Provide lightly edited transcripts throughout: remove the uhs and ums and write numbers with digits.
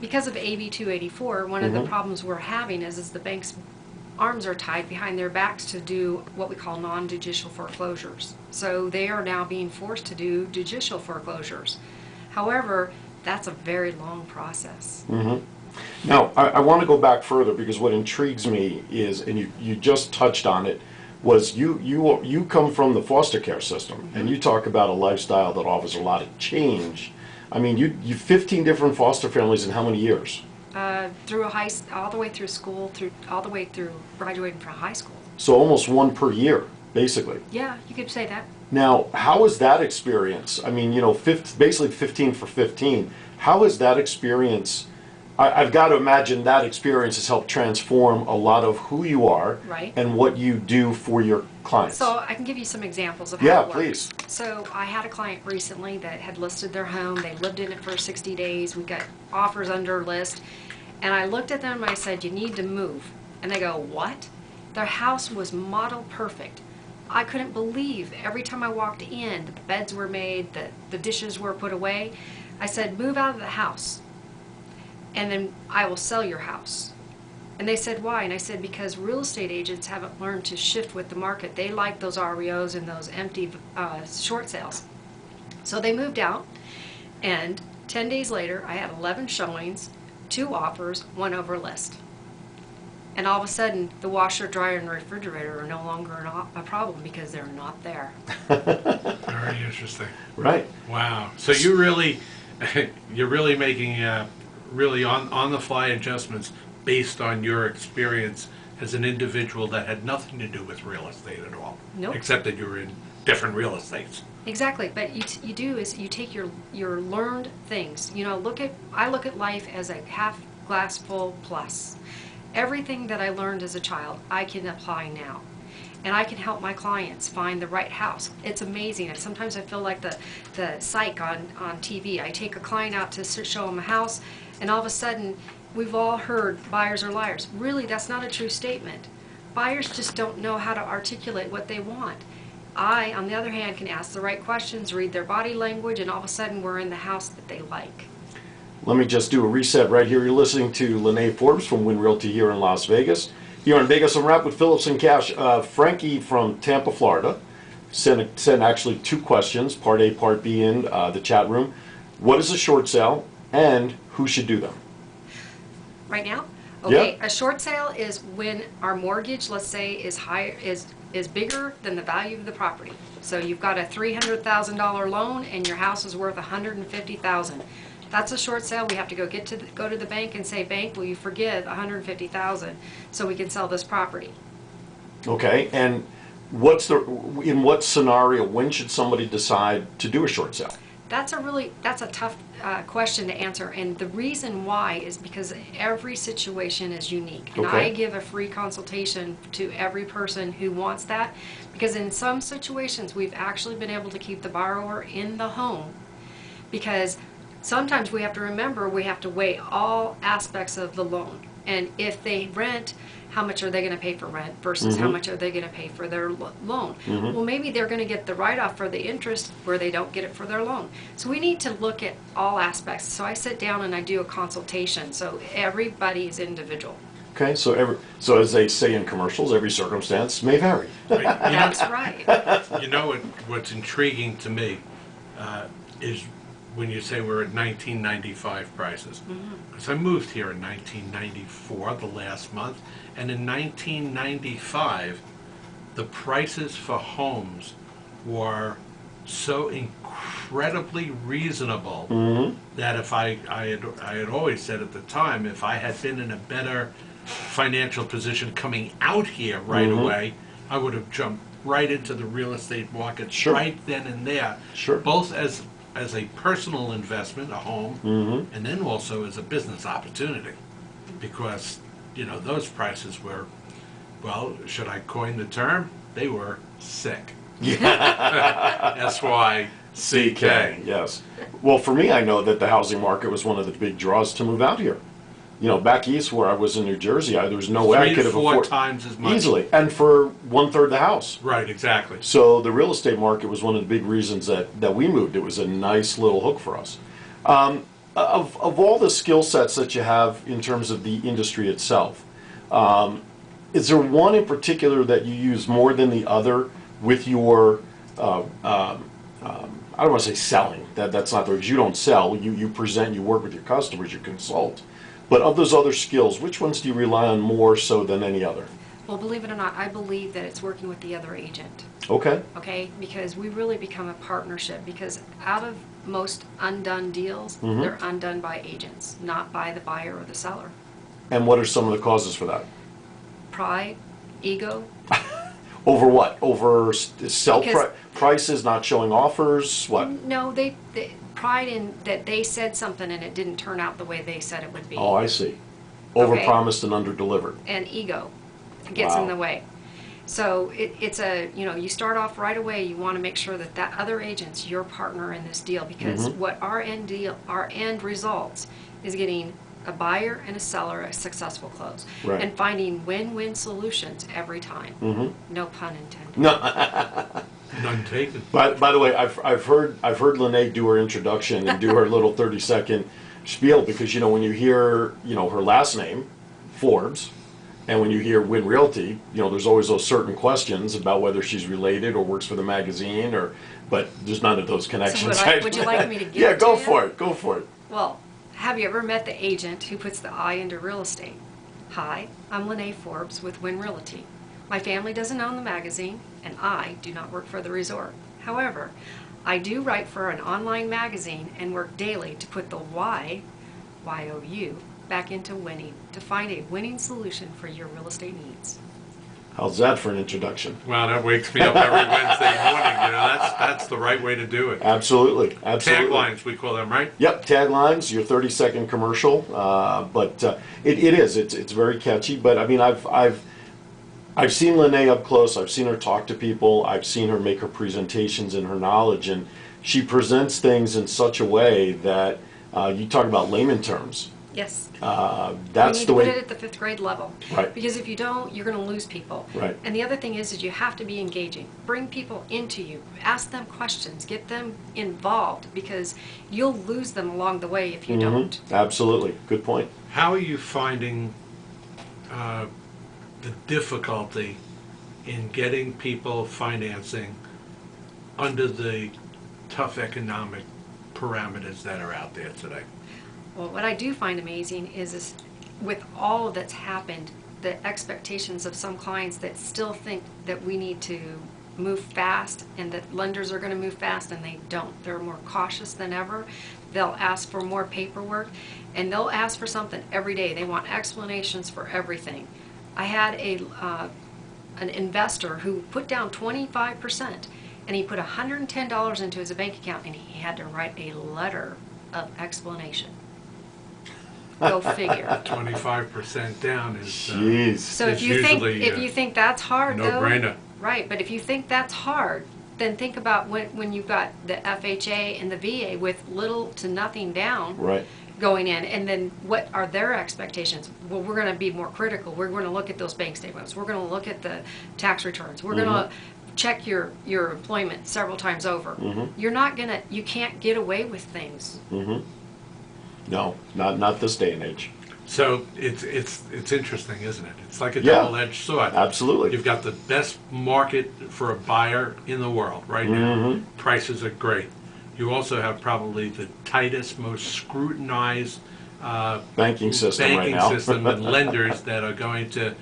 Because of AB 284, one of the problems we're having is the bank's arms are tied behind their backs to do what we call non-judicial foreclosures. So they are now being forced to do judicial foreclosures. However, that's a very long process. Now, I want to go back further because what intrigues me is, and you just touched on it, was you come from the foster care system, and you talk about a lifestyle that offers a lot of change. I mean, you 15 different foster families in how many years? Through all the way through school, all the way through graduating from high school. So almost one per year, basically. Yeah, you could say that. Now, how was that experience? I mean, basically 15 for 15. How is that experience? I've got to imagine that experience has helped transform a lot of who you are Right. and what you do for your clients. So I can give you some examples of how Yeah, it works. please. So I had a client recently that had listed their home. They lived in it for 60 days. We got offers under list. And I looked at them and I said, you need to move. And they go, what? Their house was model perfect. I couldn't believe every time I walked in, the beds were made, the dishes were put away. I said, move out of the house, and then I will sell your house. And they said, why? And I said, because real estate agents haven't learned to shift with the market. They like those REOs and those empty short sales. So they moved out, and 10 days later, I had 11 showings, 2 offers, 1 over list. And all of a sudden, the washer, dryer, and refrigerator are no longer a problem because they're not there. Very interesting. Right. Wow. So you're really making really on the fly adjustments based on your experience as an individual that had nothing to do with real estate at all. Nope. Except that you were in different real estates. Exactly, but you do is you take your learned things. You know, I look at life as a half glass full plus. Everything that I learned as a child, I can apply now. And I can help my clients find the right house. It's amazing. And sometimes I feel like the psych on TV. I take a client out to show them a house, and all of a sudden, we've all heard buyers are liars. Really, that's not a true statement. Buyers just don't know how to articulate what they want. I, on the other hand, can ask the right questions, read their body language, and all of a sudden we're in the house that they like. Let me just do a reset right here. You're listening to Lynaae Forbes from Wynn Realty here in Las Vegas. Here on Vegas Unwrapped with Phillips and Cash. Frankie from Tampa, Florida, sent actually 2 questions, part A, part B in the chat room. What is a short sale, and who should do them? Right now? Okay, Yeah. a short sale is when our mortgage, let's say, is bigger than the value of the property. So you've got a $300,000 loan and your house is worth $150,000. That's a short sale. We have to go to the bank and say, bank, will you forgive $150,000 so we can sell this property? Okay, and in what scenario, when should somebody decide to do a short sale? That's a tough question to answer, and the reason why is because every situation is unique. And Okay. I give a free consultation to every person who wants that, because in some situations we've actually been able to keep the borrower in the home, because sometimes we have to remember we have to weigh all aspects of the loan. And if they rent, how much are they going to pay for rent versus how much are they going to pay for their loan? Well, maybe they're going to get the write-off for the interest where they don't get it for their loan. So we need to look at all aspects. So I sit down and I do a consultation. So everybody is individual. Okay, so as they say in commercials, every circumstance may vary. That's right. You know what's intriguing to me is when you say we're at 1995 prices. Because I moved here in 1994, the last month, and in 1995, the prices for homes were so incredibly reasonable that if I had always said at the time, if I had been in a better financial position coming out here right away, I would have jumped right into the real estate market right then and there. Both as a personal investment, a home, and then also as a business opportunity, because those prices were, well, should I coin the term? They were sick. S-Y-C-K. Yes. Well, for me, I know that the housing market was one of the big draws to move out here. Back east where I was in New Jersey, there was no way I could have 3 to 4 afforded times as much. easily, and for 1/3 the house. Right, exactly. So the real estate market was one of the big reasons that we moved. It was a nice little hook for us. Of all the skill sets that you have in terms of the industry itself, is there one in particular that you use more than the other with your, I don't want to say selling, that's not the word, 'cause you don't sell, you present, you work with your customers, you consult. But of those other skills, which ones do you rely on more so than any other? Well, believe it or not, I believe that it's working with the other agent. Okay, Okay, because we really become a partnership, because out of most undone deals, Mhm. they're undone by agents, not by the buyer or the seller. and what are some of the causes for that? Pride, ego. Over what? Over sell Because- prices, not showing offers, what? No, they pride in that they said something and it didn't turn out the way they said it would be. Oh, I see. Okay. Overpromised and underdelivered. And ego gets in Wow. the way. So it's a, you start off right away, you want to make sure that that other agent's your partner in this deal, because Mhm. what our end results is getting a buyer and a seller a successful close. Right. And finding win-win solutions every time. Mm-hmm. No pun intended. No. None taken. By the way, I've heard Lynaae do her introduction and do her little 30-second spiel, because when you hear her last name, Forbes, and when you hear Wynn Realty, there's always those certain questions about whether she's related or works for the magazine, but there's none of those connections. Would you like me to give Yeah, it go to you? for it. Go for it. Well, have you ever met the agent who puts the I into real estate? Hi, I'm Lynaae Forbes with Wynn Realty. My family doesn't own the magazine, and I do not work for the resort. However, I do write for an online magazine and work daily to put the Y-O-U, back into winning, to find a winning solution for your real estate needs. How's that for an introduction? Wow, that wakes me up every Wednesday morning. That's the right way to do it. Absolutely. Absolutely. Taglines, we call them, right? Yep, taglines, your 30-second commercial, but it is, it's very catchy, but I mean, I've seen Lynaae up close, I've seen her talk to people, I've seen her make her presentations and her knowledge, and she presents things in such a way that, you talk about layman terms, Yes. that's You need the to put it way, at the 5th grade level. Right. Because if you don't, you're going to lose people. Right. And the other thing is you have to be engaging. Bring people into you. Ask them questions. Get them involved, because you'll lose them along the way if you don't. absolutely, good point. How are you finding the difficulty in getting people financing under the tough economic parameters that are out there today? Well, what I do find amazing is with all that's happened, the expectations of some clients that still think that we need to move fast and that lenders are going to move fast, and they don't. They're more cautious than ever. They'll ask for more paperwork, and they'll ask for something every day. They want explanations for everything. I had an investor who put down 25%, and he put $110 into his bank account, and he had to write a letter of explanation. Go figure. 25% down is Jeez. So It's if you usually, think that's hard, though, no-brainer. right? But if you think that's hard, then think about when you've got the FHA and the VA with little to nothing down Right. going in, and then what are their expectations? Well, we're going to be more critical. We're going to look at those bank statements. We're going to look at the tax returns. We're going to check your employment several times over. You can't get away with things. No, not this day and age. So it's interesting, isn't it? It's like a Yeah. double-edged sword. Absolutely. You've got the best market for a buyer in the world right now. Prices are great. You also have probably the tightest, most scrutinized Banking system right now. system and lenders that are going to,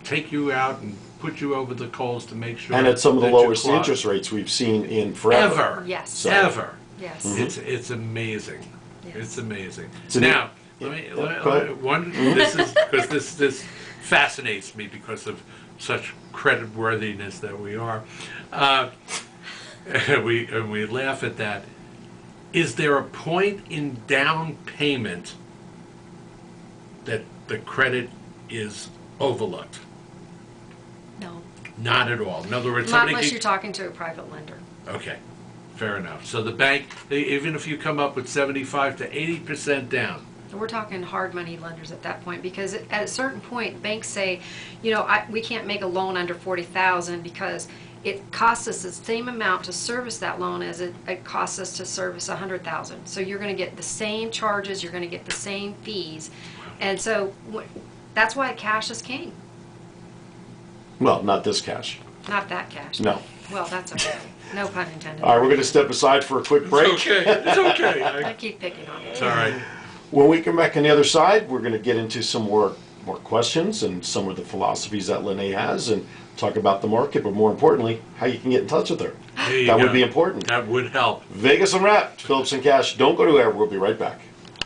take you out and put you over the coals to make sure. And at some of the that you're lowest caught. interest rates we've seen in forever. Ever. Yes. So- Ever. Yes. It's amazing. Yes. It's amazing. It's an- Now, Yeah, let me go let- ahead. one. This is because this fascinates me because of such creditworthiness that we are. We laugh at that. Is there a point in down payment that the credit is overlooked? No. Not at all. In other words, Not somebody unless could- you're talking to a private lender. Okay, fair enough. So the bank, even if you come up with 75 to 80% down, We're talking hard money lenders at that point, because at a certain point, banks say, we can't make a loan under 40,000 because it costs us the same amount to service that loan as it costs us to service 100,000. So you're going to get the same charges, you're going to get the same fees, and so that's why cash is king. Well, not this cash. Not that cash. No. Well, that's okay. No pun intended. All right, we're going to step aside for a quick break. It's okay. It's okay. I keep picking on it. It's all right. When we come back on the other side, we're going to get into some more questions and some of the philosophies that Lynaae has, and talk about the market, but more importantly, how you can get in touch with her. There you That go. would be important. That would help. Vegas Unwrapped, Phillips and Cash. Don't go anywhere. We'll be right back.